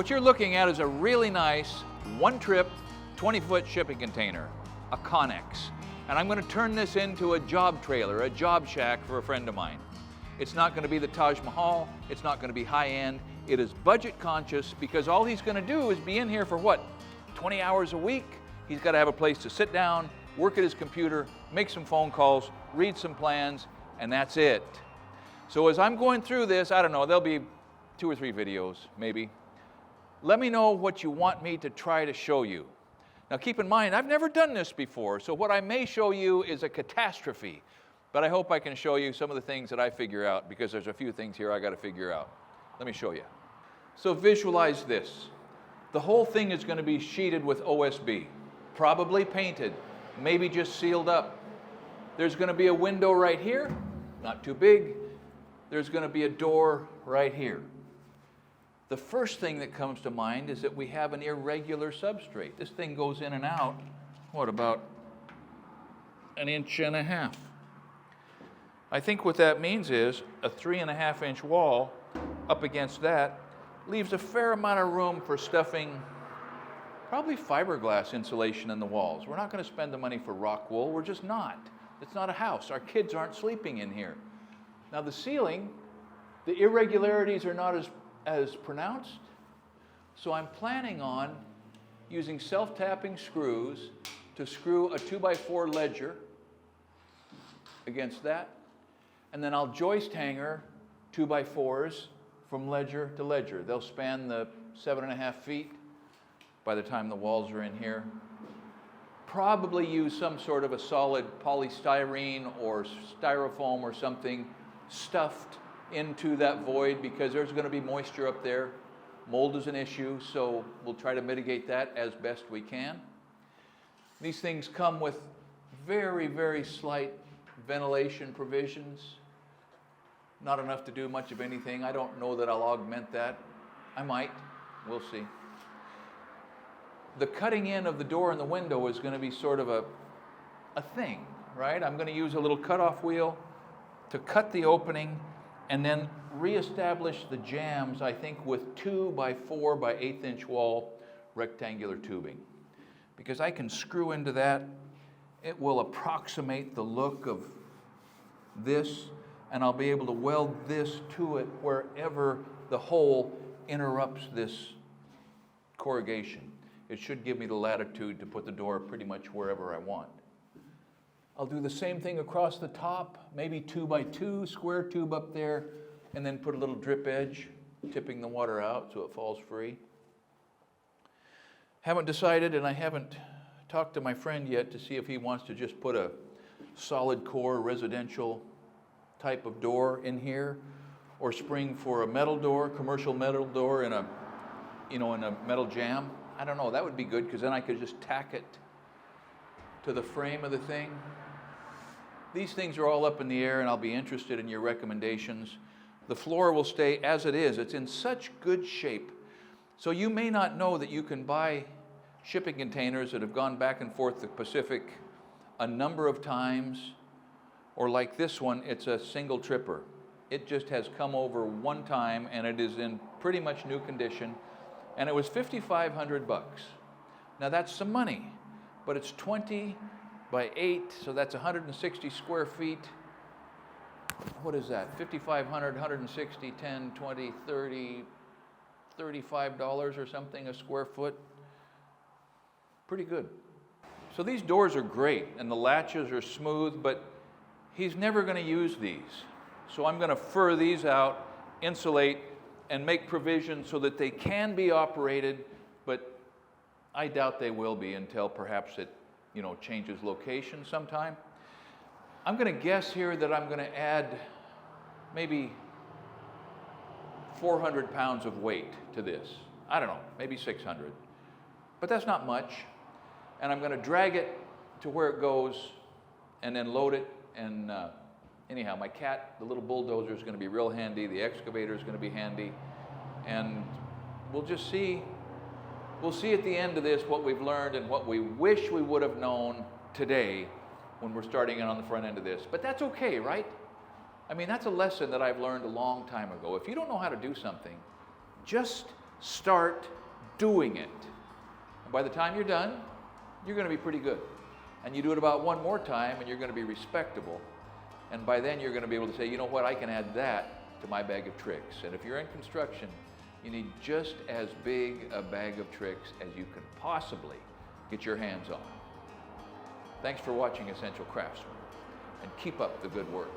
What you're looking at is a really nice one-trip 20-foot shipping container, a Connex. And I'm going to turn this into a job trailer, a job shack for a friend of mine. It's not going to be the Taj Mahal, it's not going to be high-end. It is budget conscious because all he's going to do is be in here for what, 20 hours a week? He's got to have a place to sit down, work at his computer, make some phone calls, read some plans, and that's it. So as I'm going through this, I don't know, there'll be 2 or 3 videos, maybe. Let me know what you want me to try to show you. Now keep in mind, I've never done this before, so what I may show you is a catastrophe, but I hope I can show you some of the things that I figure out, because there's a few things here I got to figure out. Let me show you. So visualize this. The whole thing is going to be sheeted with OSB, probably painted, maybe just sealed up. There's going to be a window right here, not too big. There's going to be a door right here. The first thing that comes to mind is that we have an irregular substrate. This thing goes in and out, what, about 1.5 inches? I think what that means is a 3.5-inch wall up against that leaves a fair amount of room for stuffing probably fiberglass insulation in the walls. We're not going to spend the money for rock wool. We're just not. It's not a house. Our kids aren't sleeping in here. Now the ceiling, the irregularities are not as pronounced, so I'm planning on using self-tapping screws to screw a 2x4 ledger against that, and then I'll joist hanger 2x4s from ledger to ledger. They'll span the 7.5 feet by the time the walls are in here. Probably use some sort of a solid polystyrene or styrofoam or something stuffed into that void, because there's going to be moisture up there. Mold is an issue, so we'll try to mitigate that as best we can. These things come with very, very slight ventilation provisions. Not enough to do much of anything. I don't know that I'll augment that. I might. We'll see. The cutting in of the door and the window is going to be sort of a thing, right? I'm going to use a little cutoff wheel to cut the opening and then reestablish the jambs, I think, with 2x4 by 1/8 inch wall rectangular tubing. Because I can screw into that, it will approximate the look of this, and I'll be able to weld this to it wherever the hole interrupts this corrugation. It should give me the latitude to put the door pretty much wherever I want. I'll do the same thing across the top, maybe 2x2 square tube up there, and then put a little drip edge, tipping the water out so it falls free. Haven't decided, and I haven't talked to my friend yet to see if he wants to just put a solid core residential type of door in here, or spring for a metal door, commercial metal door in a, in a metal jamb. I don't know, that would be good, because then I could just tack it to the frame of the thing. These things are all up in the air, and I'll be interested in your recommendations. The floor will stay as it is. It's in such good shape. So you may not know that you can buy shipping containers that have gone back and forth the Pacific a number of times, or like this one, it's a single tripper. It just has come over one time, and it is in pretty much new condition, and it was $5,500. Now that's some money, but it's 20 by 8, so that's 160 square feet. What is that? 5,500, 160, 10, 20, 30, $35 or something a square foot. Pretty good. So these doors are great, and the latches are smooth, but he's never going to use these. So I'm going to fur these out, insulate, and make provisions so that they can be operated, but I doubt they will be until perhaps it changes location sometime. I'm going to guess here that I'm going to add maybe 400 pounds of weight to this. I don't know, maybe 600. But that's not much. And I'm going to drag it to where it goes and then load it. And anyhow, my cat, the little bulldozer, is going to be real handy. The excavator is going to be handy. And we'll just see. We'll see at the end of this what we've learned and what we wish we would have known today when we're starting in on the front end of this. But that's okay, right? I mean, that's a lesson that I've learned a long time ago. If you don't know how to do something, just Start doing it. And by the time you're done, you're going to be pretty good. And you do it about one more time and you're going to be respectable. And by then you're going to be able to say, you know what, I can add that to my bag of tricks. And if you're in construction, you need just as big a bag of tricks as you can possibly get your hands on. Thanks for watching Essential Craftsman, and keep up the good work.